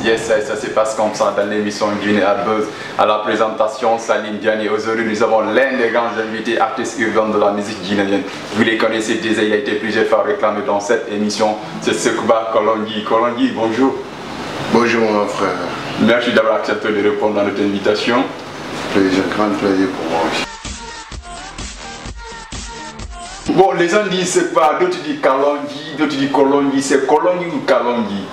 Yes, ça se passe comme ça dans l'émission Guinée à Buzz. À la présentation, Salim Diané. Aujourd'hui, nous avons l'un des grands invités artistes urbains de la musique guinéenne. Vous les connaissez déjà, il a été plusieurs fois réclamé dans cette émission. C'est Sekouba Kolongi. Kolongi, bonjour. Bonjour mon frère. Merci d'avoir accepté de répondre à notre invitation. Plaisir, grand plaisir pour moi aussi. Bon, les gens disent c'est quoi? D'autres disent Kalongi, d'autres disent Kolongi. C'est Kolongi ou Kalongi?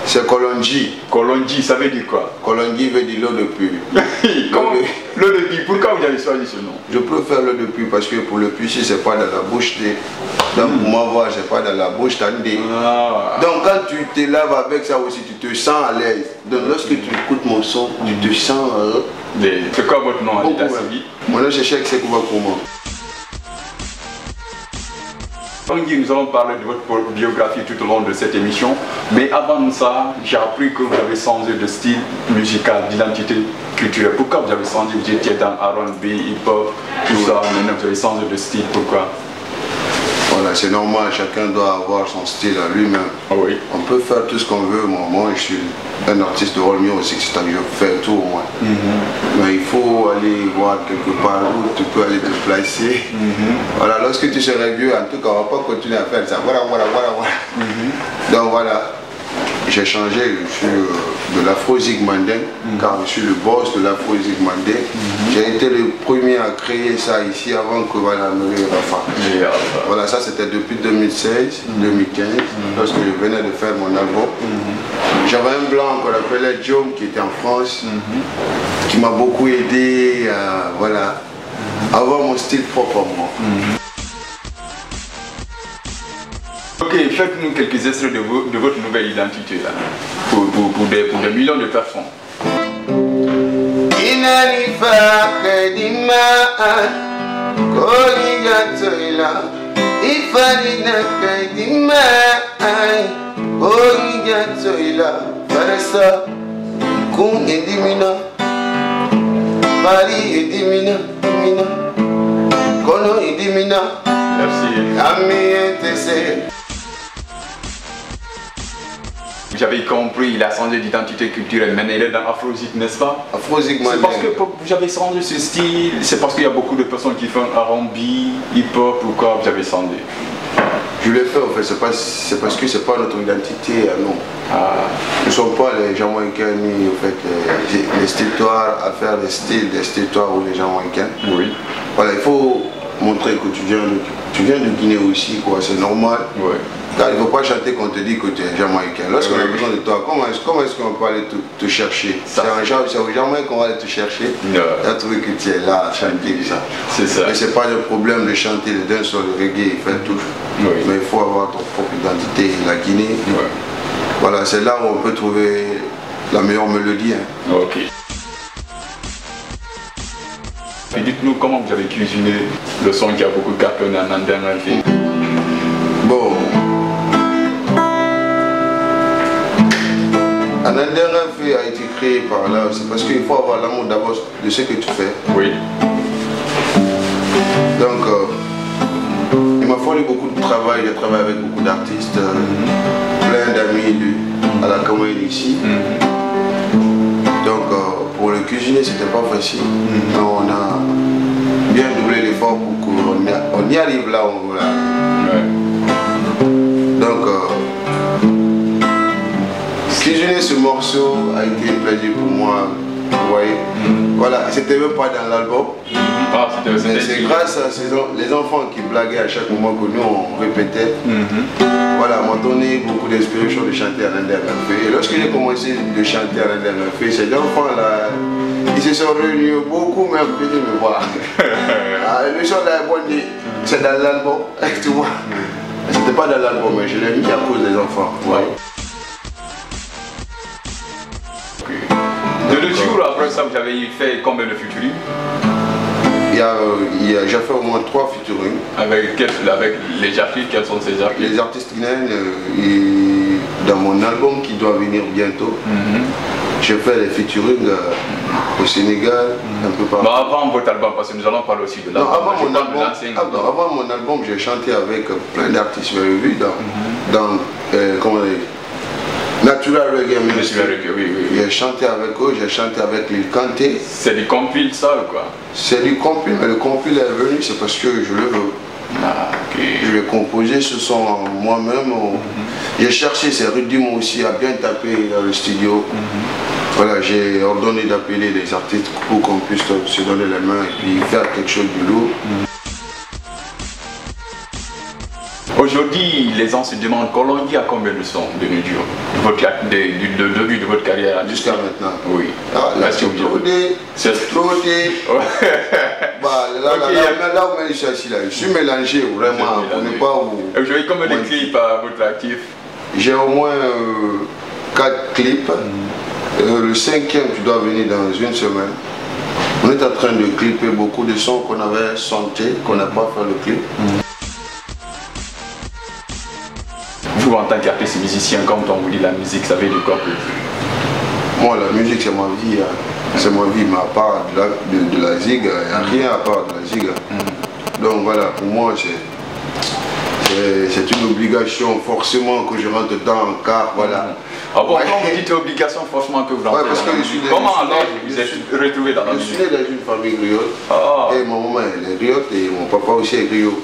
C'est Kolongi. Kolongi, ça veut dire quoi? Kolongi veut dire l'eau de pluie. Comment? L'eau de pluie, pourquoi vous avez choisi ce nom? Je préfère l'eau de pluie parce que pour le pluie, si c'est pas dans la bouche, donc pour m'avoir, c'est pas dans la bouche, Donc quand tu te laves avec ça aussi, tu te sens à l'aise. Donc lorsque tu écoutes mon son, tu te sens... C'est quoi votre nom à l'état civil? Mon nom c'est Cheikh Sekouba Kouma. Nous allons parler de votre biographie tout au long de cette émission, mais avant ça, j'ai appris que vous avez changé de style musical, d'identité culturelle. Pourquoi vous avez changé? Vous étiez dans R&B, hip-hop, tout ça, maintenant vous avez changé de style, pourquoi? Voilà, c'est normal, chacun doit avoir son style à lui-même. Oui. On peut faire tout ce qu'on veut, moi je suis un artiste de rôle music, c'est-à-dire je fais tout moi. Mais il faut aller voir quelque part où tu peux aller te placer. Voilà, lorsque tu serais vieux, en tout cas, on va pas continuer à faire ça. Voilà. Donc voilà, j'ai changé, je suis de l'Afro-Zig Mandin, car je suis le boss de l'Afro-Zig Mandin. J'ai été le premier à créer ça ici avant que voilà, Rafa. Voilà, ça c'était depuis 2016, 2015, lorsque je venais de faire mon album. J'avais un blanc qu'on appelait Jom qui était en France, qui m'a beaucoup aidé à voilà, avoir mon style propre à moi. Ok, faites-nous quelques extraits de votre nouvelle identité là, pour des millions de personnes. Merci. J'avais compris, il a changé d'identité culturelle, maintenant il est dans Afro-Zig, n'est-ce pas? Afro-Zig, c'est parce que vous avez changé ce style, c'est parce qu'il y a beaucoup de personnes qui font R&B, hip-hop, pourquoi vous avez changé? Je l'ai fait en fait, c'est parce que c'est pas notre identité, non. Nous ne sommes pas les Jamaïcains ni en fait, les territoires à faire des styles, des territoires où les Jamaïcains. Oui. Voilà, il faut montrer que tu viens de Guinée aussi, quoi, c'est normal. Oui. Car il ne faut pas chanter qu'on te dit que tu es Jamaïcain. Lorsqu'on a besoin de toi, comment est-ce qu'on peut aller te chercher? C'est au Jamaïque qu'on va aller te chercher. Tu as trouvé que tu es là à chanter ça. C'est ça. Mais ce n'est pas le problème de chanter le dance sur le reggae, faire tout. Mais il faut avoir ton propre identité. La Guinée, voilà, c'est là où on peut trouver la meilleure mélodie. Ok. Et dites-nous comment vous avez cuisiné le son qui a beaucoup cartonné en dernier film. Bon. Un dernier fait a été créé par là, c'est parce qu'il faut avoir l'amour d'abord de ce que tu fais. Oui. Donc, il m'a fallu beaucoup de travail, j'ai travaillé avec beaucoup d'artistes, plein d'amis à la commune ici. Donc, pour le cuisiner, c'était pas facile. On a bien doublé l'effort pour qu'on y arrive là où on va. Donc, cuisiner ce morceau a été un plaisir pour moi, vous voyez. Voilà, c'était même pas dans l'album. Mais c'est grâce à les enfants qui blaguaient à chaque moment que nous on répétait. Voilà, m'ont donné beaucoup d'inspiration de chanter à l'Indergafé. Et lorsque j'ai commencé de chanter à l'Indergafé, ces enfants-là, ils se sont réunis beaucoup, mais venus me voir. Le son là, c'est dans l'album, tu vois. C'était pas dans l'album, mais je l'ai mis à cause des enfants. De deux jours après ça, vous avez fait combien de featuring? J'ai fait au moins 3 featuring. Avec les artistes, quels sont ces artistes? Les artistes guinéens, dans mon album qui doit venir bientôt, je fais les featuring au Sénégal, un peu partout. Avant votre album, parce que nous allons parler aussi de l'album. Avant mon album, j'ai chanté avec plein d'artistes, vous avez vu, comment dire, Natural Reggae Ministry. Natural Reggae, oui, oui. J'ai chanté avec eux, j'ai chanté avec Lil Kanté. C'est du compil ça ou quoi? C'est du compil, mais le compil est venu, c'est parce que je le veux. Ah, ok. Je l'ai composé ce son moi-même. J'ai cherché, c'est Rudim aussi à bien taper dans le studio. Voilà, j'ai ordonné d'appeler les artistes pour qu'on puisse se donner la main et puis faire quelque chose de lourd. Aujourd'hui, les gens se demandent Kolongi a combien de sons de nos jours du début de votre carrière jusqu'à maintenant? Oui. Ah, là, c'est trop dé. C'est trop dé. Bah, là où je suis assis, là, je suis mélangé vraiment. On n'est pas où. Vous avez combien de clips à votre actif? J'ai au moins 4 clips. Le 5e, tu dois venir dans une semaine. On est en train de clipper beaucoup de sons qu'on avait chantés, qu'on n'a pas fait le clip. Vous, en tant qu'artiste musicien, comme on vous dit la musique, ça veut dire quoi pour vous? Moi, la musique, c'est ma vie. C'est ma vie, mais à part de la zig, il n'y a rien à part de la zig. Donc voilà, pour moi, c'est une obligation forcément que je rentre dedans, car voilà. Ah bon, quand vous dites obligation, franchement, que vous rentrez parce que comment alors vous êtes retrouvé dans la musique? Je suis né dans une famille griotte. Et mon maman elle est griotte et mon papa aussi est griot.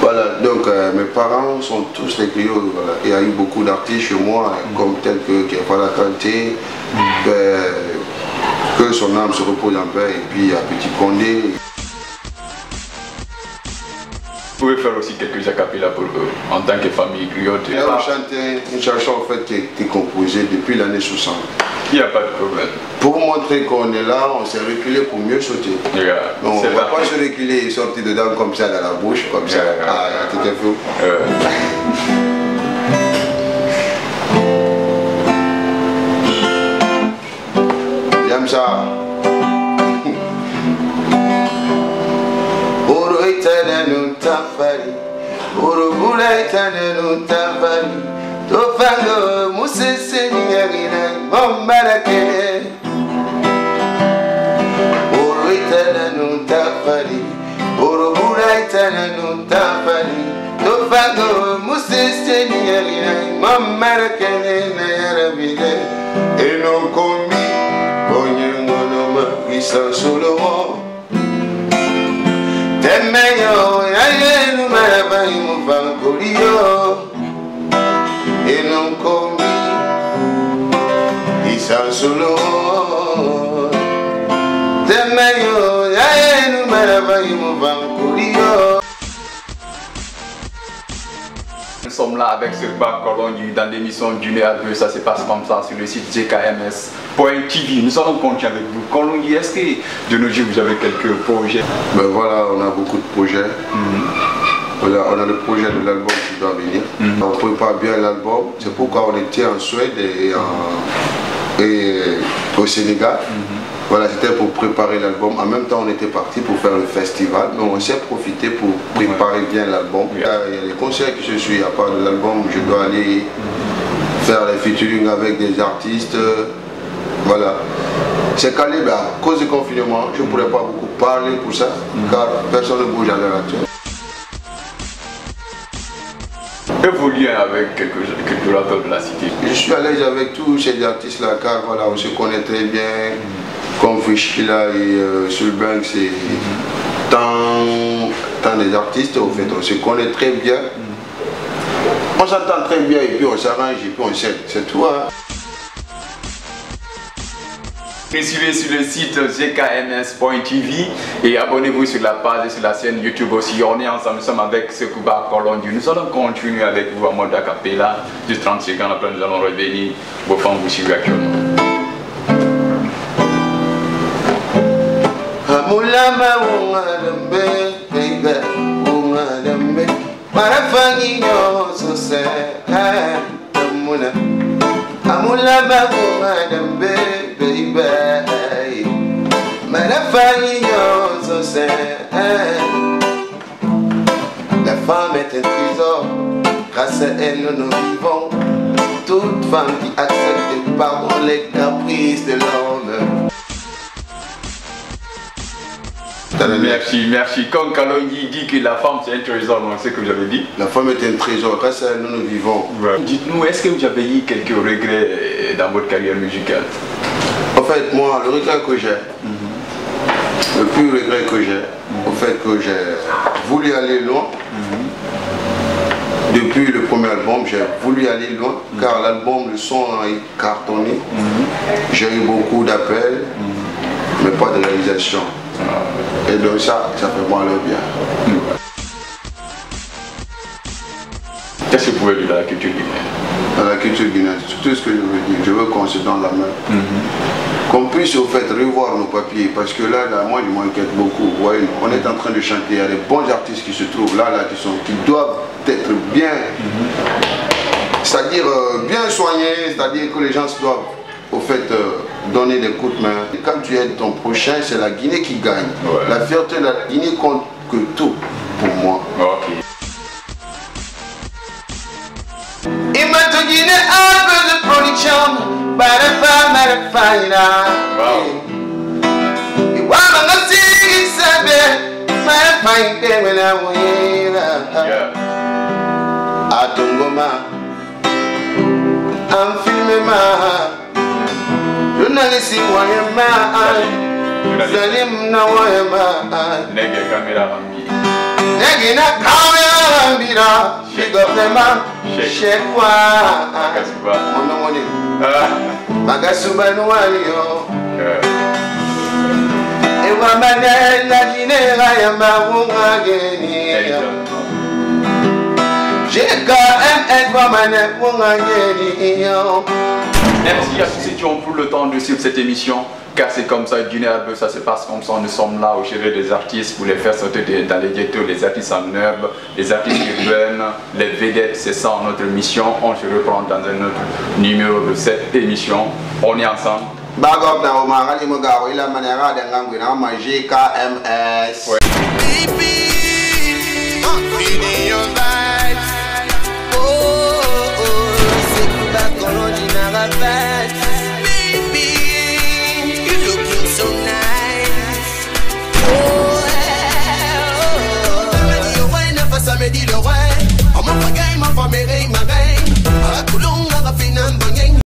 Voilà, donc mes parents sont tous des griots. Voilà. Il y a eu beaucoup d'artistes chez moi, comme tel que Kefala Kanté, que son âme se repose en paix, et puis il y a Petit Condé. Vous pouvez faire aussi quelques acapellas pour eux, en tant que famille griotte. Et on chante une chanson en fait, qui a été composée depuis l'année 60. Il n'y a pas de problème. Pour montrer qu'on est là, on s'est reculé pour mieux sauter. Donc, on ne va pas se reculer et sortir dedans comme ça dans la bouche, comme ça. Tout est fou. J'aime ça. Urubula itanenu tafari Tofango musese niyagina Mombarakele Uru itanenu tafari Urubula itanenu tafari Tofango musese niyagina Mombarakele na yarabide Eno kombi Onyengonoma Isa Solomon Temeyo Yayenu Marabai Mufangurio Eno kombi Isa Solomon Temeyo Yayenu Marabai Mufangurio. Nous sommes là avec ce bar Kolongi dans l'émission d'une à deux, ça se passe comme ça sur le site jkms.tv. Nous allons continuer avec vous. Kolongi, est-ce que de nos jours vous avez quelques projets? Ben voilà, on a beaucoup de projets. Voilà, on a le projet de l'album qui doit venir. On prépare bien l'album. C'est pourquoi on était en Suède et au Sénégal. Voilà, c'était pour préparer l'album. En même temps, on était parti pour faire le festival. Donc, on s'est profité pour préparer bien l'album. Il y a les concerts qui se suivent. À part de l'album, je dois aller faire les featuring avec des artistes. Voilà. C'est calé, ben, à cause du confinement, je ne pourrais pas beaucoup parler pour ça, car personne ne bouge à l'heure actuelle. Évoluer avec quelques rappeurs de la cité. Je suis à l'aise avec tous ces artistes-là, car voilà, on se connaît très bien. Comme Fishkila et Sulbank, c'est tant des artistes, au fait, on se connaît très bien. On s'entend très bien et puis on s'arrange et puis on s'aide, c'est tout. Hein. Suivez sur le site jkms.tv et abonnez-vous sur la page et sur la chaîne YouTube aussi. On est ensemble, nous sommes avec ce Kuba Kolongi. Nous allons continuer avec vous à mode acapella. Juste 30 secondes après, nous allons revenir. Vos femmes vous suivez actuellement. Amulama ungalambe, baby, ungalambe. Marafangi nyoso se, amuna. Amulama ungalambe, baby. Marafangi nyoso se. La femme est un trésor, grâce à elle nous vivons. Toute femme qui accepte par les caprices de l'homme. Merci, merci. Quand Kalonji dit que la femme c'est un trésor, c'est ce que j'avais dit. La femme est un trésor, grâce à elle nous vivons. Ouais. Dites-nous, est-ce que vous avez eu quelques regrets dans votre carrière musicale? En fait, moi, le regret que j'ai, le plus regret que j'ai, au fait que j'ai voulu aller loin. Depuis le premier album, j'ai voulu aller loin, car l'album, le son a cartonné. J'ai eu beaucoup d'appels, mais pas de réalisation. Et donc ça fait moi le bien. Qu'est-ce que vous pouvez dire de la culture guinéenne? Dans la culture guinéenne, c'est tout ce que je veux dire. Je veux qu'on se donne la main. Qu'on puisse au fait revoir nos papiers, parce que là moi je m'inquiète beaucoup. Vous voyez, on est en train de chanter, il y a des bons artistes qui se trouvent là qui doivent être bien, c'est-à-dire bien soignés, c'est-à-dire que les gens doivent au fait donner des coups de main. Et quand tu aides ton prochain, c'est la Guinée qui gagne. Ouais. La fierté de la Guinée compte que tout pour moi. Okay. Il m'a tout Guinée un peu de production, pas de femme à la faille. Et voilà, on s'y savait, ma faille, mais la moyenne. À ton goma, en filmé ma, journaliste moyen ma, Salim na moyen ma, Nègre caméra ambi, Nègre na caméra ambi na, big up them man, shake wa, Magasuba no wali yo, Ewa mane la Guinée rayamba wunga geni. Merci à tous ceux qui ont pris le temps de suivre cette émission, car c'est comme ça, Guinée Albeu, ça se passe comme ça. Nous sommes là au chevet des artistes pour les faire sortir dans les ghettos, les artistes en herbe, les artistes urbains, les vedettes. C'est ça notre mission. On se reprend dans un autre numéro de cette émission. On est ensemble. Bagop na Omar Ali Mugawa, il a manière de GKMS.